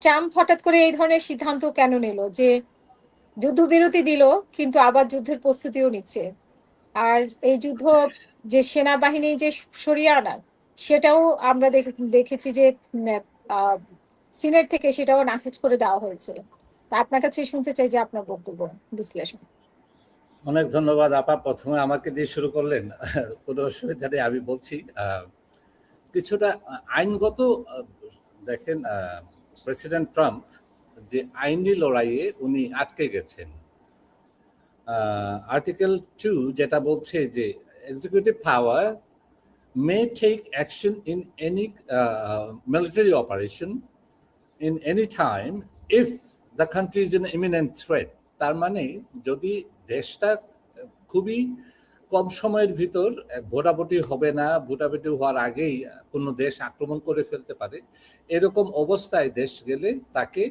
Trump হঠাৎ করে এই ধরনের সিদ্ধান্ত কেন নিল যে যুদ্ধবিরতি দিল কিন্তু আবার যুদ্ধের প্রস্তুতিও নিচ্ছে? আর এই যুদ্ধ যে সেনাবাহিনী যে সরিয়ে আনার, সেটাও আমরা দেখেছি যে সিনেট থেকে সেটাও নাকচ করে দেওয়া হয়েছে। তা আপনার কাছে শুনতে চাই যে আপনার বক্তব্য, বিশ্লেষণ। অনেক ধন্যবাদ আপা, প্রথমে আমাকে দিয়ে শুরু করলেন। কোনো অসুবিধা নেই, আমি বলছি কিছুটা আইনগত। দেখেন, প্রেসিডেন্ট ট্রাম্প যে আইনি লড়াইয়ে উনি আটকে গেছেন। আর্টিকেল 2 যেটা বলছে যে executive power may take action in any military operation in any time if the country is an imminent threat. তার মানে যদি দেশটা খুবই কম সময়ের ভিতর ভোটাভুটি হবে না, ভোটাভুটি হওয়ার আগেই কোনো দেশ আক্রমণ করে ফেলতে পারে, এরকম অবস্থায় দেশ গেলে তাকে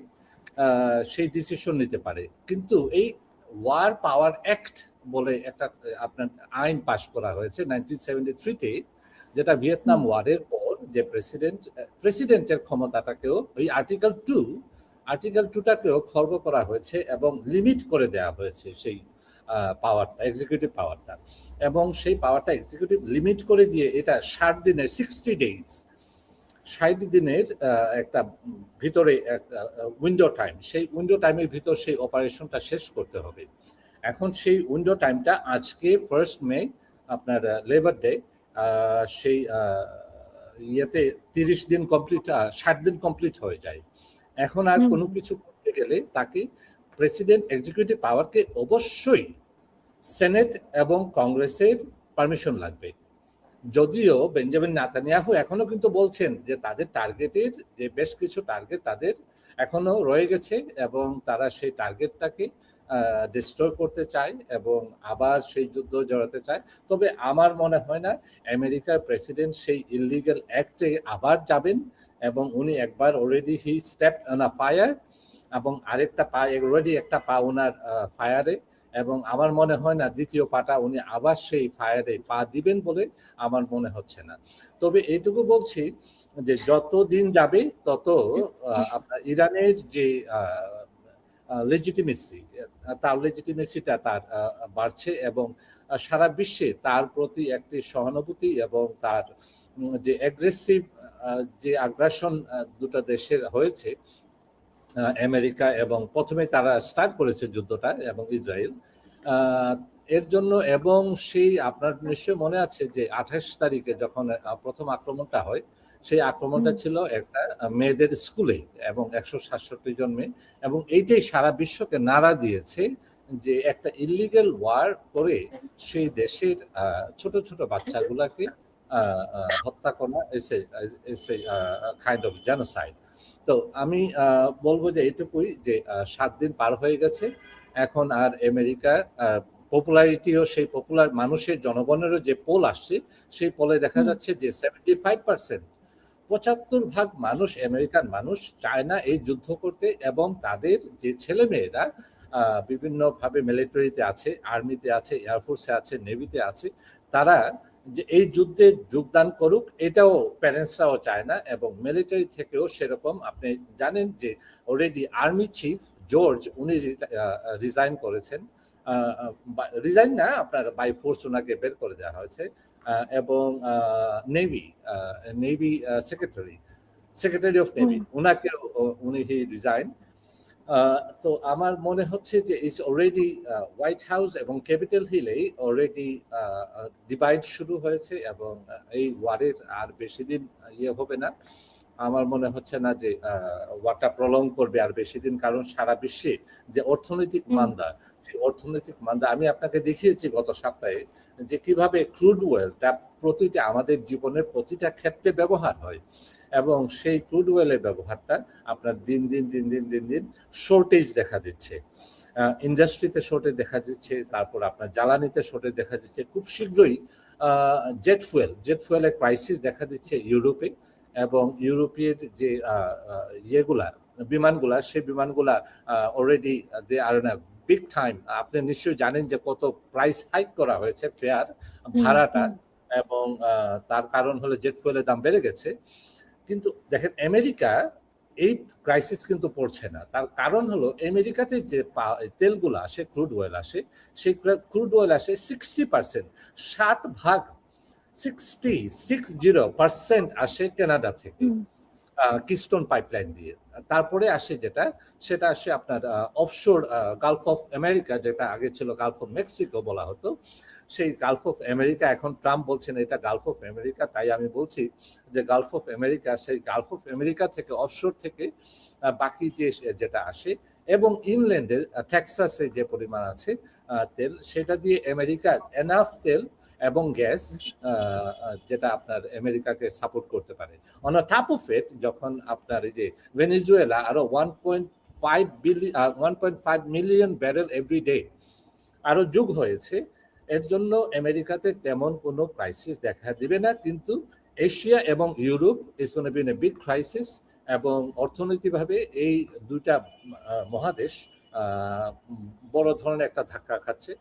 সেই ডিসিশন নিতে পারে। কিন্তু এই ওয়ার পাওয়ার অ্যাক্ট বলে একটা আপনার আইন পাশ করা হয়েছে 1973-তে, যেটা ভিয়েতনাম ওয়ারের পর যে প্রেসিডেন্টের ক্ষমতাটাকেও ওই আর্টিকেল 2টাকেও খর্ব করা হয়েছে এবং লিমিট করে দেওয়া হয়েছে সেই পাওয়ারটা, এক্সিকিউটিভ পাওয়ারটা। এবং সেই পাওয়ারটা এক্সিকিউটিভ লিমিট করে দিয়ে এটা 60 দিনের 60 দিনের একটা ভিতরে একটা উইন্ডো টাইম, সেই উইন্ডো টাইমের ভিতর সেই অপারেশনটা শেষ করতে হবে। এখন সেই উইন্ডো টাইমটা আজকে 1 মে আপনার লেবার ডে, সেই ইয়েতে 30 দিন কমপ্লিট, 60 দিন কমপ্লিট হয়ে যায়। এখন আর কোনো কিছু করতে গেলে তাকে প্রেসিডেন্ট এক্সিকিউটিভ পাওয়ারকে অবশ্যই সেনেট এবং কংগ্রেসের পারমিশন লাগবে। যদিও বেঞ্জামিন নেতানিয়াহু এখনো কিন্তু বলছেন যে তাদের টার্গেটের যে বেশ কিছু টার্গেট তাদের এখনো রয়ে গেছে এবং তারা সেই টার্গেটটাকে ডিস্ট্রয় করতে চায় এবং আবার সেই যুদ্ধ জড়াতে চায়। তবে আমার মনে হয় না আমেরিকার প্রেসিডেন্ট সেই ইললিগাল অ্যাক্টে আবার যাবেন, এবং উনি একবার already he step on a fire, এবং আরেকটা পা অলরেডি একটা পা ওনার ফায়ারে, এবং আমার মনে হয় না দ্বিতীয় পাটা উনি আবার সেই ফায়ারে পা দিবেন বলে আমার মনে হচ্ছে না। তবে এইটুকু বলছি যে যত দিন যাবে তত আপনার ইরানের যে লেজিটিমেসি, তার লেজিটিমেসিটা তার বাড়ছে এবং সারা বিশ্বে তার প্রতি একটি সহানুভূতি এবং তার যে অ্যাগ্রেসিভ যে আগ্রাসন দুটো দেশের হয়েছে, আমেরিকা এবং প্রথমে তারা স্টার্ট করেছে যুদ্ধটা এবং ইসরায়েল, এর জন্য। এবং সেই আপনার নিশ্চয় মনে আছে যে 28 তারিখে যখন প্রথম আক্রমণটা হয়, সেই আক্রমণটা ছিল একটা মেয়েদের স্কুলে এবং 167 জন মেয়ে, এবং এইটাই সারা বিশ্বকে নাড়া দিয়েছে যে একটা ইলিগাল ওয়ার করে সেই দেশের ছোট ছোট বাচ্চাগুলাকে হত্যা করা, এসে কাইন্ড অফ জেনোসাইড। তো আমি বলবো যে এটুকুই যে 7 দিন পার হয়ে গেছে, এখন আর আমেরিকা পপুলারিটিও সেই পপুলার মানুষের জনগণেরও যে পোল আসছে, সেই পোলে দেখা যাচ্ছে যে 75%, 75% মানুষ, আমেরিকান মানুষ চায় না এই যুদ্ধ করতে, এবং তাদের যে ছেলে মেয়েরা বিভিন্নভাবে মিলিটারিতে আছে, আর্মিতে আছে, এয়ারফোর্সে আছে, নেভিতে আছে, তারা যে এই যুদ্ধে যোগদান করুক এটাও প্যারেন্টসরাও চায় না। এবং মিলিটারি থেকেও সেরকম, আপনি জানেন যে অলরেডি আর্মি চিফ জর্জ উনি রিজাইন করেছেন, রিজাইন না, আপনার বাই ফোর্স ওনাকে বের করে দেওয়া হয়েছে, এবং নেভি সেক্রেটারি অফ নেভি ওনাকে উনি রিজাইন। তো আমার মনে হচ্ছে যে ইটস অলরেডি হোয়াইট হাউস এবং ক্যাপিটাল হিলেই অলরেডি ডিভাইড শুরু হয়েছে, এবং এই ওয়ারের আর বেশি দিন ইয়ে হবে না। আমার মনে হচ্ছে না যে ওয়ারটা প্রলং করবে আর বেশি দিন, কারণ সারা বিশ্বে যে অর্থনৈতিক মান্দা, সেই অর্থনৈতিক মান্দা আমি আপনাকে দেখিয়েছি গত সপ্তাহে যে কিভাবে ক্রুড অয়েলটা প্রতিটা আমাদের জীবনের প্রতিটা ক্ষেত্রে ব্যবহার হয়, এবং সেই ক্রুড অয়েলের ব্যবহারটা আপনার দিন দিন শর্টেজ দেখা দিচ্ছে, ইন্ডাস্ট্রিতে শর্টেজ দেখা দিচ্ছে, তারপর আপনার জ্বালানিতে শর্টেজ দেখা দিচ্ছে। খুব শীঘ্রই জেট ফুয়েলের ক্রাইসিস দেখা দিচ্ছে ইউরোপে, এবং ইউরোপের যে বিমানগুলা, সেই বিমানগুলা অলরেডি দে আর না বিগ টাইম। আপনি নিশ্চয়ই জানেন যে কত প্রাইস হাইক করা হয়েছে, ফেয়ার ভাড়াটা, এবং তার কারণ হলো জেট ফুয়েলের দাম বেড়ে গেছে। কিন্তু দেখেন আমেরিকা এই ক্রাইসিস কিন্তু পড়ছে না। তার কারণ হলো আমেরিকাতে যে তেলগুলো আসে, ক্রুড অয়েল আসে, সেই ক্রুড অয়েল আসে 60%, 60% আসে কানাডা থেকে, কিস্টোন পাইপলাইন দিয়ে। তারপরে আসে সেটা আসে আপনার অফশোর গালফ অফ আমেরিকা, যেটা আগে ছিল গালফ অফ মেক্সিকো বলা হতো, সেই গালফ অফ আমেরিকা, এখন ট্রাম্প বলছেন এটা গালফ অফ আমেরিকা, তাই আমি বলছি যে গালফ অফ আমেরিকা। সেই গালফ অফ আমেরিকা থেকে, অফশোর থেকে বাকি যেটা আসে, এবং ইনল্যান্ডে টেক্সাসে যে পরিমাণ আছে তেল, সেটা দিয়ে আমেরিকা এনাফ তেল এবং গ্যাস যেটা আপনার আমেরিকাকে সাপোর্ট করতে পারে। অন টপ অফ ইট, যখন আপনার এই যে ভেনেজুয়েলা আরো 1.5 মিলিয়ন ব্যারেল এভরি ডে আরো যোগ হয়েছে, এর জন্য আমেরিকাতে তেমন কোনো ক্রাইসিস দেখা দিবে না। কিন্তু এশিয়া এবং Europe is gonna be in a big crisis, এবং অর্থনৈতিকভাবে এই দুইটা মহাদেশ বড় ধরনের একটা ধাক্কা খাচ্ছে।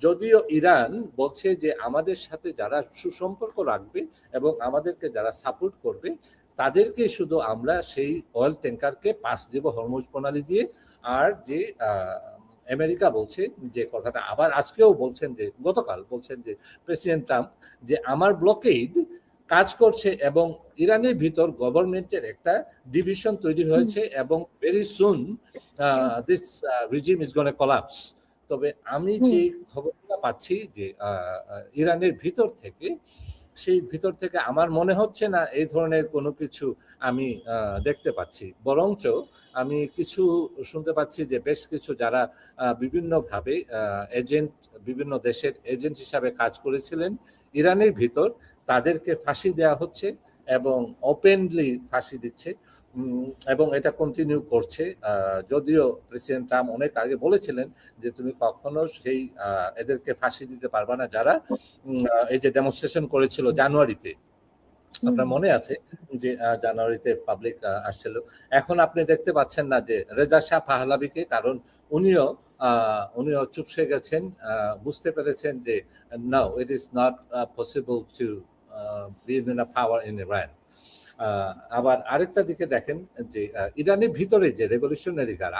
যদিও ইরান বলছে যে আমাদের সাথে যারা সুসম্পর্ক রাখবে এবং আমাদেরকে যারা সাপোর্ট করবে, তাদেরকে শুধু আমরা সেই অয়েল ট্যাঙ্কারকে পাস দেব হরমুজ প্রণালী দিয়ে। আর যে আমেরিকা বলছে যে কথাটা, আবার আজকেও বলছেন, যে গতকাল বলছেন যে প্রেসিডেন্ট ট্রাম্প, যে আমার ব্লকেড কাজ করছে এবং ইরানের ভিতর গভর্নমেন্টের একটা ডিভিশন তৈরি হয়েছে, এবং very soon this regime is gonna collapse. তবে আমি যে খবরটা পাচ্ছি যে ইরানের ভিতর থেকে, সেই ভিতর থেকে আমার মনে হচ্ছে না এই ধরনের কোনো কিছু আমি দেখতে পাচ্ছি। বরঞ্চ আমি কিছু শুনতে পাচ্ছি যে বেশ কিছু যারা বিভিন্নভাবে এজেন্ট, বিভিন্ন দেশের এজেন্ট হিসাবে কাজ করেছিলেন ইরানের ভিতর, তাদেরকে ফাঁসি দেওয়া হচ্ছে, এবং ওপেনলি ফাঁসি দিচ্ছে, এবং এটা কন্টিনিউ করছে। যদিও প্রেসিডেন্ট ট্রাম্প অনেক আগে বলেছিলেন যে তুমি কখনো সেই এদেরকে ফাঁসি দিতে পারবা না, যারা এই যে ডেমনস্ট্রেশন করেছিল জানুয়ারিতে, আপনার মনে আছে যে জানুয়ারিতে পাবলিক আসছিল। এখন আপনি দেখতে পাচ্ছেন না যে রেজা শাহ পাহলাবিকে, কারণ উনিও চুপসে গেছেন, বুঝতে পেরেছেন যে now it is not possible to be in a power in Iran. আবার আরেকটা দিকে দেখেন যে ইরানের ভিতরে যে রেভলিউশনারি গার্ড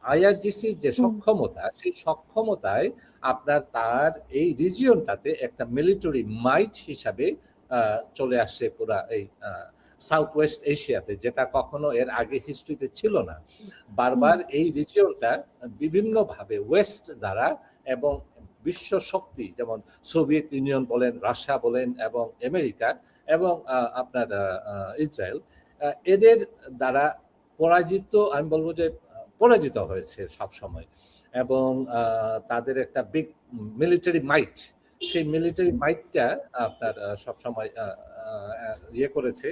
আইআরজিসি যে সক্ষমতা, সেই সক্ষমতায় আপনার তার এই রিজিয়নটাতে একটা মিলিটারি মাইট হিসাবে চলে আসছে পুরা এই সাউথ ওয়েস্ট এশিয়াতে, যেটা কখনো এর আগে হিস্ট্রিতে ছিল না। বারবার এই রিজিয়নটা বিভিন্নভাবে ওয়েস্ট দ্বারা এবং বিশ্ব শক্তি, যেমন সোভিয়েত ইউনিয়ন বলেন, রাশিয়া বলেন, এবং আমেরিকা, এবং আপনার ইসরায়েল, এদের দ্বারা পরাজিত, আমি বলবো যে পরাজিত হয়েছে সব সময়। এবং তাদের একটা বিগ মিলিটারি মাইট, সেই মিলিটারি মাইটটা আপনার সবসময় ইয়ে করেছে,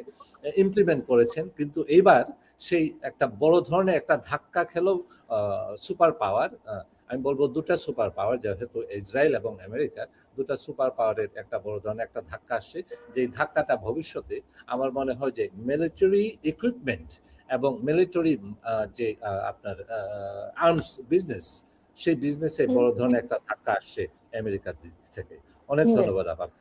ইমপ্লিমেন্ট করেছেন। কিন্তু এইবার সেই একটা বড় ধরনের একটা ধাক্কা খেলো সুপার পাওয়ার, আমি বলবো দুটা সুপার পাওয়ার, যেহেতু ইসরায়েল এবং আমেরিকা, দুটা সুপার পাওয়ারের একটা বড় ধরনের একটা ধাক্কা আসছে। যে ধাক্কাটা ভবিষ্যতে আমার মনে হয় যে মিলিটারি ইকুইপমেন্ট এবং মিলিটারি যে আপনার আর্মস বিজনেস, সেই বিজনেসে বড় ধরনের একটা ধাক্কা আসছে আমেরিকার দিক থেকে। অনেক ধন্যবাদ আপনাকে।